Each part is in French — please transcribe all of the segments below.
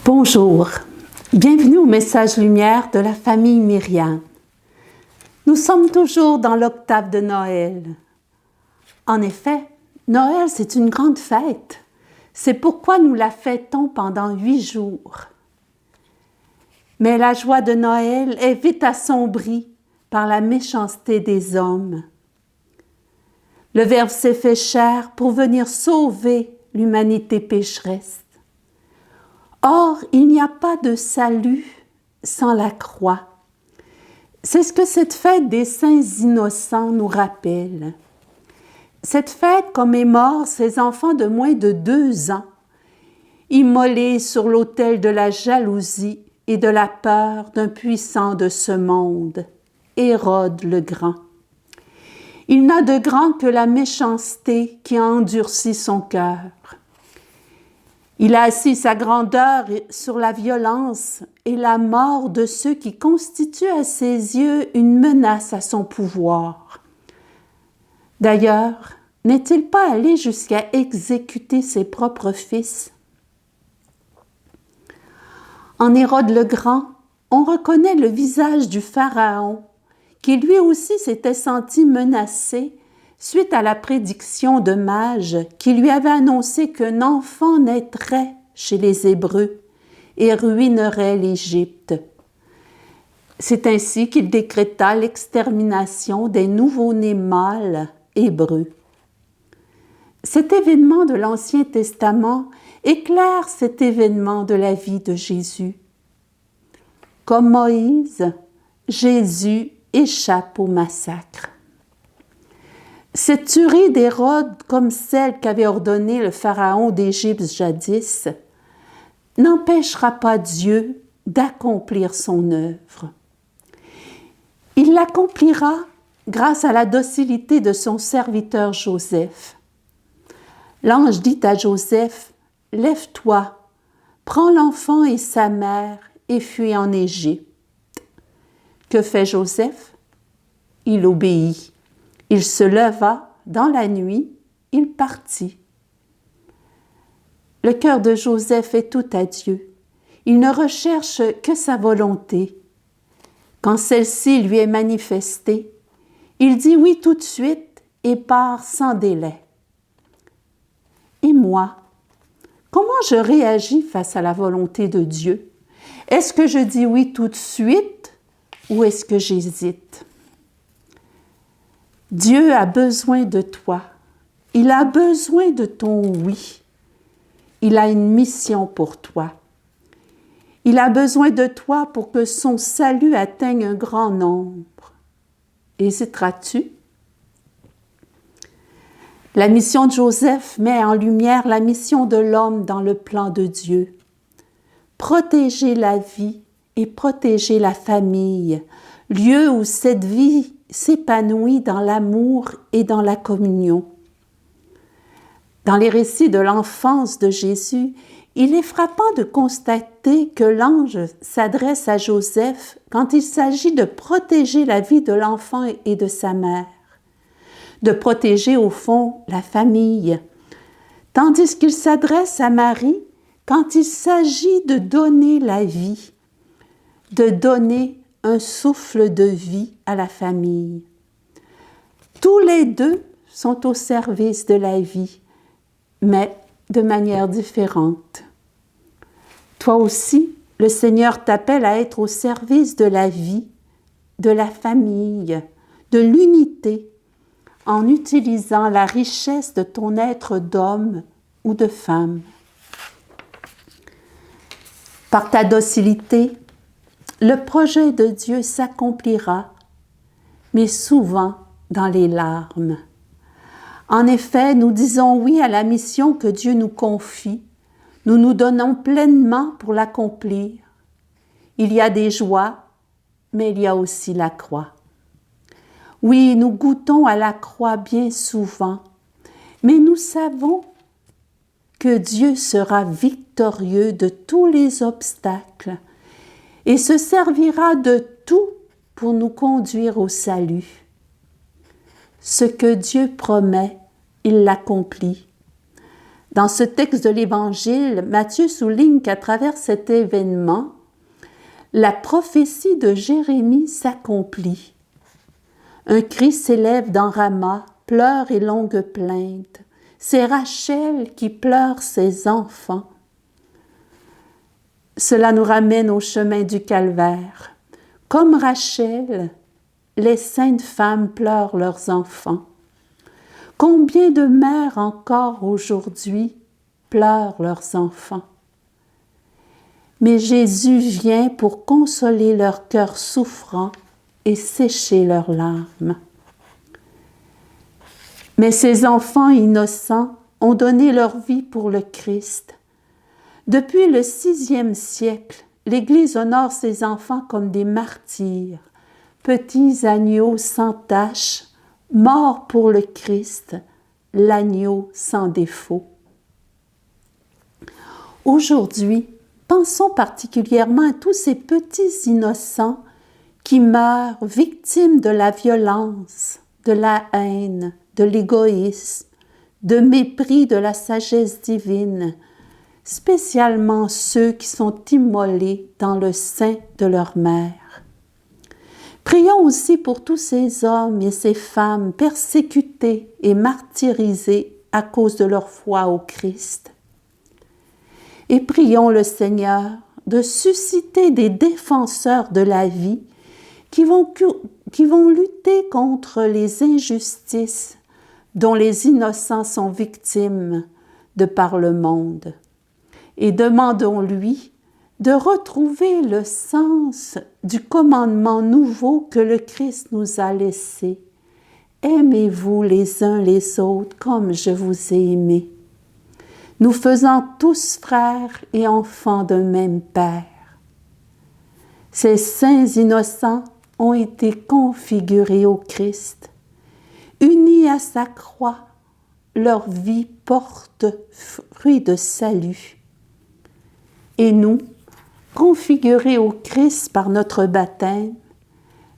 Bonjour, bienvenue au message lumière de la famille Myriam. Nous sommes toujours dans l'octave de Noël. En effet, Noël c'est une grande fête. C'est pourquoi nous la fêtons pendant 8 jours. Mais la joie de Noël est vite assombrie par la méchanceté des hommes. Le Verbe s'est fait chair pour venir sauver l'humanité pécheresse. Or, il n'y a pas de salut sans la croix. C'est ce que cette fête des saints innocents nous rappelle. Cette fête commémore ces enfants de moins de 2 ans, immolés sur l'autel de la jalousie et de la peur d'un puissant de ce monde, Hérode le Grand. Il n'a de grand que la méchanceté qui a endurci son cœur. Il a assis sa grandeur sur la violence et la mort de ceux qui constituent à ses yeux une menace à son pouvoir. D'ailleurs, n'est-il pas allé jusqu'à exécuter ses propres fils? En Hérode le Grand, on reconnaît le visage du Pharaon, qui lui aussi s'était senti menacé suite à la prédiction de Mage qui lui avait annoncé qu'un enfant naîtrait chez les Hébreux et ruinerait l'Égypte. C'est ainsi qu'il décréta l'extermination des nouveau-nés mâles hébreux. Cet événement de l'Ancien Testament éclaire cet événement de la vie de Jésus. Comme Moïse, Jésus échappe au massacre. Cette tuerie d'Hérode, comme celle qu'avait ordonnée le Pharaon d'Égypte jadis, n'empêchera pas Dieu d'accomplir son œuvre. Il l'accomplira grâce à la docilité de son serviteur Joseph. L'ange dit à Joseph, « Lève-toi, prends l'enfant et sa mère et fuis en Égypte. » Que fait Joseph? Il obéit. Il se leva dans la nuit, il partit. Le cœur de Joseph est tout à Dieu. Il ne recherche que sa volonté. Quand celle-ci lui est manifestée, il dit oui tout de suite et part sans délai. Et moi, comment je réagis face à la volonté de Dieu? Est-ce que je dis oui tout de suite ou est-ce que j'hésite? Dieu a besoin de toi. Il a besoin de ton oui. Il a une mission pour toi. Il a besoin de toi pour que son salut atteigne un grand nombre. Hésiteras-tu? La mission de Joseph met en lumière la mission de l'homme dans le plan de Dieu. Protéger la vie et protéger la famille, lieu où cette vie s'épanouit dans l'amour et dans la communion. Dans les récits de l'enfance de Jésus, il est frappant de constater que l'ange s'adresse à Joseph quand il s'agit de protéger la vie de l'enfant et de sa mère, de protéger au fond la famille, tandis qu'il s'adresse à Marie quand il s'agit de donner la vie, de donner un souffle de vie à la famille. Tous les deux sont au service de la vie, mais de manière différente. Toi aussi, le Seigneur t'appelle à être au service de la vie, de la famille, de l'unité, en utilisant la richesse de ton être d'homme ou de femme. Par ta docilité, le projet de Dieu s'accomplira, mais souvent dans les larmes. En effet, nous disons oui à la mission que Dieu nous confie. Nous nous donnons pleinement pour l'accomplir. Il y a des joies, mais il y a aussi la croix. Oui, nous goûtons à la croix bien souvent, mais nous savons que Dieu sera victorieux de tous les obstacles et se servira de tout pour nous conduire au salut. Ce que Dieu promet, il l'accomplit. Dans ce texte de l'Évangile, Matthieu souligne qu'à travers cet événement, la prophétie de Jérémie s'accomplit. Un cri s'élève dans Rama, pleurs et longues plaintes. C'est Rachel qui pleure ses enfants. Cela nous ramène au chemin du calvaire. Comme Rachel, les saintes femmes pleurent leurs enfants. Combien de mères encore aujourd'hui pleurent leurs enfants? Mais Jésus vient pour consoler leur cœur souffrant et sécher leurs larmes. Mais ces enfants innocents ont donné leur vie pour le Christ. Depuis le VIe siècle, l'Église honore ces enfants comme des martyrs, petits agneaux sans tache, morts pour le Christ, l'agneau sans défaut. Aujourd'hui, pensons particulièrement à tous ces petits innocents qui meurent victimes de la violence, de la haine, de l'égoïsme, de mépris de la sagesse divine, spécialement ceux qui sont immolés dans le sein de leur mère. Prions aussi pour tous ces hommes et ces femmes persécutés et martyrisés à cause de leur foi au Christ. Et prions le Seigneur de susciter des défenseurs de la vie qui vont lutter contre les injustices dont les innocents sont victimes de par le monde. Et demandons-lui de retrouver le sens du commandement nouveau que le Christ nous a laissé. Aimez-vous les uns les autres comme je vous ai aimés. Nous faisant tous frères et enfants d'un même Père. Ces saints innocents ont été configurés au Christ. Unis à sa croix, leur vie porte fruit de salut. Et nous, configurés au Christ par notre baptême,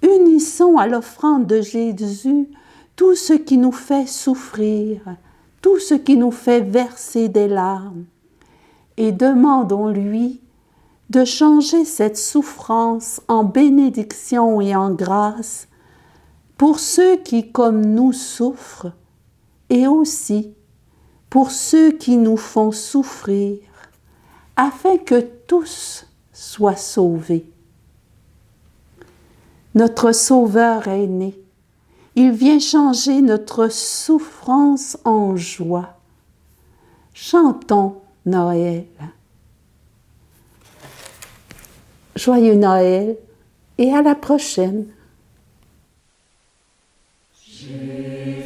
unissons à l'offrande de Jésus tout ce qui nous fait souffrir, tout ce qui nous fait verser des larmes, et demandons-lui de changer cette souffrance en bénédiction et en grâce pour ceux qui, comme nous, souffrent, et aussi pour ceux qui nous font souffrir, afin que tous soient sauvés. Notre Sauveur est né. Il vient changer notre souffrance en joie. Chantons Noël. Joyeux Noël et à la prochaine. Jésus.